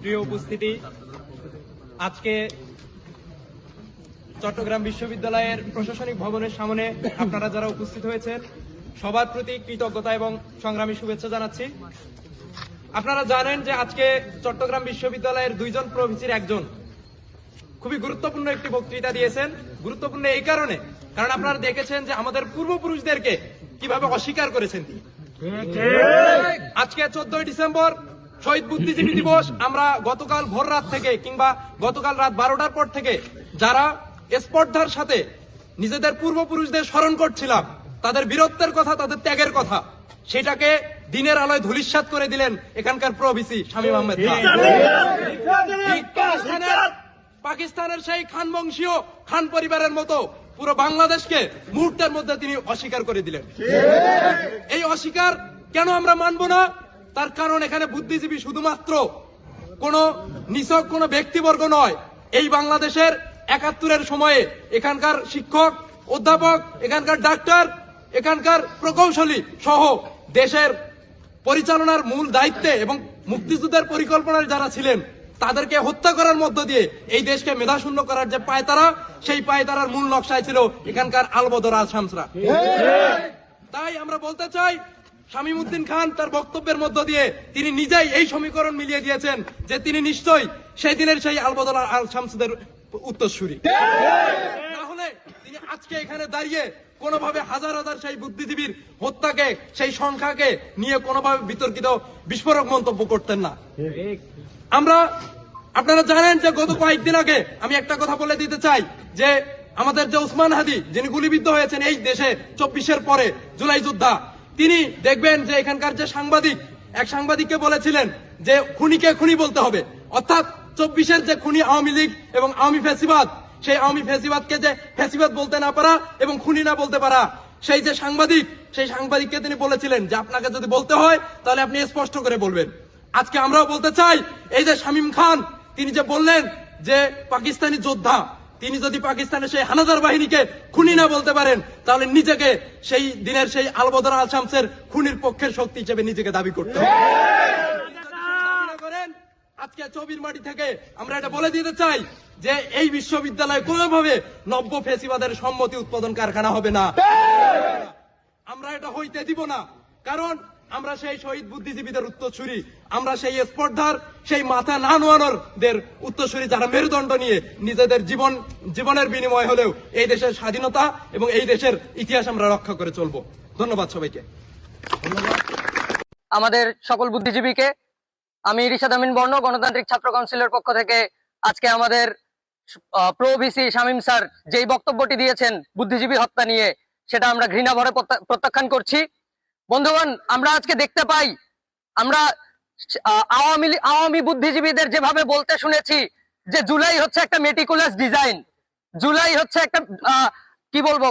প্রিয় উপস্থিতি, আজকে চট্টগ্রাম বিশ্ববিদ্যালয়ের প্রশাসনিক ভবনের সামনে আপনারা যারা উপস্থিত হয়েছেন সবার প্রতি কৃতজ্ঞতা এবং সংগ্রামী শুভেচ্ছা জানাচ্ছি। আপনারা জানেন যে আজকে চট্টগ্রাম বিশ্ববিদ্যালয়ের দুইজন প্রভিসির একজন খুবই গুরুত্বপূর্ণ একটি বক্তৃতা দিয়েছেন। গুরুত্বপূর্ণ এই কারণে, কারণ আপনারা দেখেছেন যে আমাদের পূর্বপুরুষদেরকে কিভাবে অস্বীকার করেছেন তিনি। আজকে 14 ডিসেম্বর শহীদ বুদ্ধিজীবী দিবস। আমরা গতকাল ভোর রাত থেকে কিংবা গতকাল রাত 12টার পর থেকে যারা স্পর্ধার সাথে নিজেদের পূর্বপুরুষদের স্মরণ করছিলাম, তাদের বীরত্বের কথা, তাদের ত্যাগের কথা, সেটাকে দিনের আলোয় ধূলিসাৎ করে দিলেন এখানকার প্রভিসি শামীম আহমেদ খান। পাকিস্তানের সেই খান বংশীয় খান পরিবারের মতো পুরো বাংলাদেশকে মুহূর্তের মধ্যে তিনি অস্বীকার করে দিলেন। এই অস্বীকার কেন আমরা মানব না? তার কারণ এখানে বুদ্ধিজীবী শুধুমাত্র কোন নিছক কোন ব্যক্তিবর্গ নয়। এই বাংলাদেশের ৭১-এর সময়ে এখানকার শিক্ষক, অধ্যাপক, এখানকার ডাক্তার, এখানকার প্রকৌশলী সহ দেশের পরিচালনার মূল দায়িত্বে এবং মুক্তিযুদ্ধের পরিকল্পনায় যারা ছিলেন, তাদেরকে হত্যা করার মধ্য দিয়ে এই দেশকে মেধাশূন্য করার যে পায়তারা, সেই পায়তারার মূল নকশায় ছিল এখানকার আলবদর আল শামসরা। তাই আমরা বলতে চাই, শামীম উদ্দিন খান তার বক্তব্যের মধ্য দিয়ে তিনি নিজেই এই সমীকরণ মিলিয়ে দিয়েছেন যে তিনি নিশ্চয়ই সেই দিনের সেই আলবদর আল শামসদের উত্তরসূরি। তাহলে তিনি আজকে এখানে দাঁড়িয়ে কোনোভাবে হাজার হাজার সেই বুদ্ধিজীবীর হত্যাকে, সেই সংখ্যাকে নিয়ে কোনোভাবে বিতর্কিত বিস্ফোরক মন্তব্য করতেন না। আপনারা জানেন যে গত কয়েকদিন আগে আমি একটা কথা বলে দিতে চাই যে আমাদের যে ওসমান হাদি, যিনি গুলিবিদ্ধ হয়েছেন এই দেশে 24-এর পরে, জুলাই যোদ্ধা, তিনি দেখবেন যে এখানকার যে এক সাংবাদিককে বলেছিলেন যে খুনিকে খুনি বলতে হবে, অর্থাৎ 24-এর যে খুনি আওয়ামী লীগ এবং আওয়ামী ফ্যাসিবাদ, সেই আওয়ামী ফ্যাসিবাদকে যে ফ্যাসিবাদ বলতে না পারা এবং খুনি না বলতে পারা, সেই যে সেই সাংবাদিককে তিনি বলেছিলেন যে আপনাকে যদি বলতে হয় তাহলে আপনি স্পষ্ট করে বলবেন। আজকে আমরাও বলতে চাই, এই যে শামীম খান তিনি যে বললেন যে পাকিস্তানি যোদ্ধা, তিনি যদি পাকিস্তানের সেই হানাদার বাহিনীকে খুনি না বলতে পারেন, তাহলে নিজেকে সেই দিনের সেই আলবদর আল শামসের খুনির পক্ষের শক্তি হিসেবে নিজেকে দাবি করতে হবে। আজকে চবির মাটি থেকে আমরা এটা বলে দিতে চাই যে এই বিশ্ববিদ্যালয় কোনোভাবে নব্য ফ্যাসিবাদের সম্মতি উৎপাদন কারখানা হবে না। আমরা এটা হইতে দিব না, কারণ আমরা সেই শহীদ বুদ্ধিজীবীদের উত্তরসূরি, আমরা সেই স্পর্ধার, সেই মাথা না নোয়ানোরদের উত্তরসূরি, যারা মেরুদণ্ড নিয়ে নিজেদের জীবনের বিনিময় হলেও এই দেশের স্বাধীনতা এবং এই দেশের ইতিহাস আমরা রক্ষা করে চলবো। ধন্যবাদ সবাইকে। আমাদের সকল বুদ্ধিজীবীকে আমি রিশাদ আমিন বর্ণ, গণতান্ত্রিক ছাত্র কাউন্সিলের পক্ষ থেকে আজকে আমাদের প্রো-ভিসি শামীম স্যার যেই বক্তব্যটি দিয়েছেন বুদ্ধিজীবী হত্যা নিয়ে, সেটা আমরা ঘৃণা ভরে প্রত্যাখ্যান করছি। বন্ধুগণ, আমরা আজকে দেখতে পাই, আমরা আওয়ামী বুদ্ধিজীবীদের যেভাবে বলতে শুনেছি যে জুলাই হচ্ছে একটা মেটিকুলাস ডিজাইন, জুলাই হচ্ছে একটা কি বলবো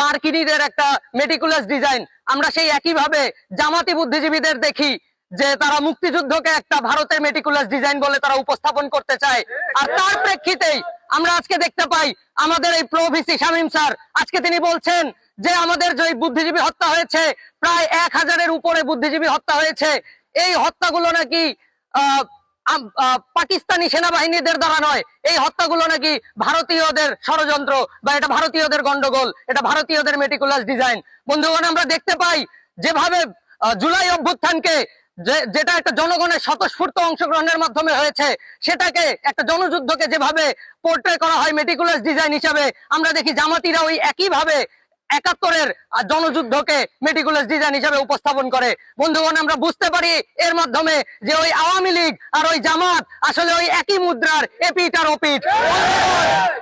মার্কিনীদের একটা মেটিকুলাস ডিজাইন, আমরা সেই একইভাবে জামাতি বুদ্ধিজীবীদের দেখি যে তারা মুক্তিযুদ্ধকে একটা ভারতের মেটিকুলাস ডিজাইন বলে তারা উপস্থাপন করতে চায়। আর তার প্রেক্ষিতেই আমরা আজকে দেখতে পাই আমাদের এই প্রো-ভিসি শামীম স্যার আজকে তিনি বলছেন যে আমাদের যে বুদ্ধিজীবী হত্যা হয়েছে, প্রায় 1000-এর উপরে বুদ্ধিজীবী হত্যা হয়েছে, এই হত্যাগুলো নাকি পাকিস্তানি সেনাবাহিনীদের দ্বারা নয়, এই হত্যাগুলো নাকি ভারতীয়দের ষড়যন্ত্র বা এটা ভারতীয়দের গন্ডগোল, এটা ভারতীয়দের মেটিকুলাস ডিজাইন। বন্ধুগণ, আমরা দেখতে পাই যেভাবে জুলাই অভ্যুত্থানকে, যেটা একটা জনগণের স্বতঃস্ফূর্ত অংশগ্রহণের মাধ্যমে হয়েছে, সেটাকে একটা জনযুদ্ধকে যেভাবে পোর্ট্রে করা হয় মেটিকুলাস ডিজাইন হিসাবে, আমরা দেখি জামাতিরা ওই একইভাবে ৭১-এর জনযুদ্ধকে মেটিকুলাস ডিজাইন হিসাবে উপস্থাপন করে। বন্ধুগণ, আমরা বুঝতে পারি এর মাধ্যমে যে ওই আওয়ামী লীগ আর ওই জামাত আসলে ওই একই মুদ্রার এপিঠ আর ওপিঠ।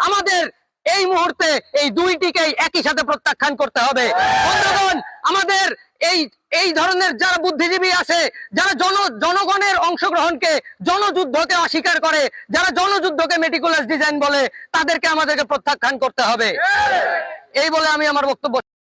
আমাদের এই মুহূর্তে এই দুইটিকেই একই সাথে প্রত্যাখ্যান করতে হবে। বন্ধুগণ, আমাদের এই ধরনের যারা বুদ্ধিজীবী আছে, যারা জনগণের অংশগ্রহণকে, জনযুদ্ধকে অস্বীকার করে, যারা জনযুদ্ধকে মেটিকুলাস ডিজাইন বলে, তাদেরকে আমাদেরকে প্রত্যাখ্যান করতে হবে। এই বলে আমি আমার বক্তব্য